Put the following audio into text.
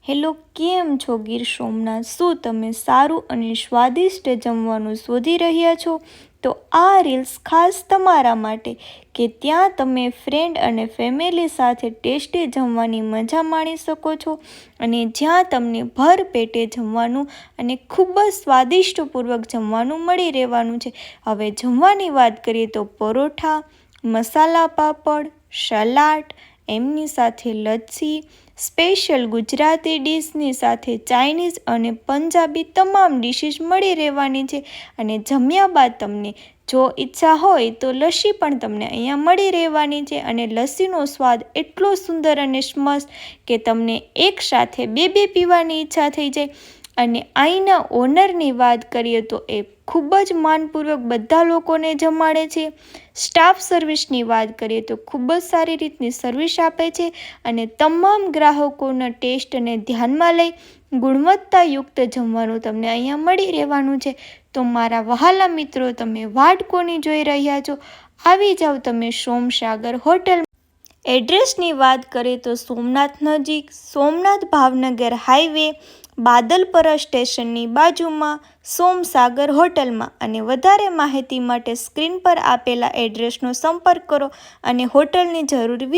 Hello, કેમ છો ગીર સોમનાથ? શું તમે સારું અને સ્વાદિષ્ટ જમવાનું શોધી રહ્યા છો? તો આ રીલ્સ ખાસ તમારા માટે કે ત્યાં તમે ફ્રેન્ડ અને ફેમિલી સાથે ટેસ્ટી જમવાની મજા માણી શકો છો અને જ્યાં તમને ભર પેટે જમવાનું અને ખૂબ જ સ્વાદિષ્ટપૂર્વક જમવાનું મળી રહેવાનું છે. હવે જમવાની વાત કરીએ તો પરોઠા, મસાલા પાપડ, સલાડ, એમની સાથે લચ્છી, સ્પેશિયલ ગુજરાતી ડીશની સાથે ચાઇનીઝ અને પંજાબી તમામ ડીશીસ મળી રહેવાની છે. અને જમ્યા બાદ તમને જો ઈચ્છા હોય તો લસ્સી પણ તમને અહીંયા મળી રહેવાની છે. અને લસ્સીનો સ્વાદ એટલો સુંદર અને મસ્ત કે તમને એકસાથે બે પીવાની ઈચ્છા થઈ જાય. અને અહીંના ઓનરની વાત કરીએ તો એ ખૂબ જ માનપૂર્વક બધા લોકોને જમાડે છે. સ્ટાફ સર્વિસની વાત કરીએ તો ખૂબ જ સારી રીતની સર્વિસ આપે છે અને તમામ ગ્રાહકોના ટેસ્ટને ધ્યાનમાં લઈ ગુણવત્તાયુક્ત જમવાનું તમને અહીંયા મળી રહેવાનું છે. તો મારા વહાલા મિત્રો, તમે વાટ કોની જોઈ રહ્યા છો? આવી જાઓ તમે સોમસાગર હોટલ. એડ્રેસની વાત કરીએ તો સોમનાથ નજીક સોમનાથ ભાવનગર હાઈવે બાદલપરા સ્ટેશનની બાજુમાં સોમસાગર હોટલમાં. અને વધારે માહિતી માટે સ્ક્રીન પર આપેલા એડ્રેસનો સંપર્ક કરો અને હોટલની જરૂરી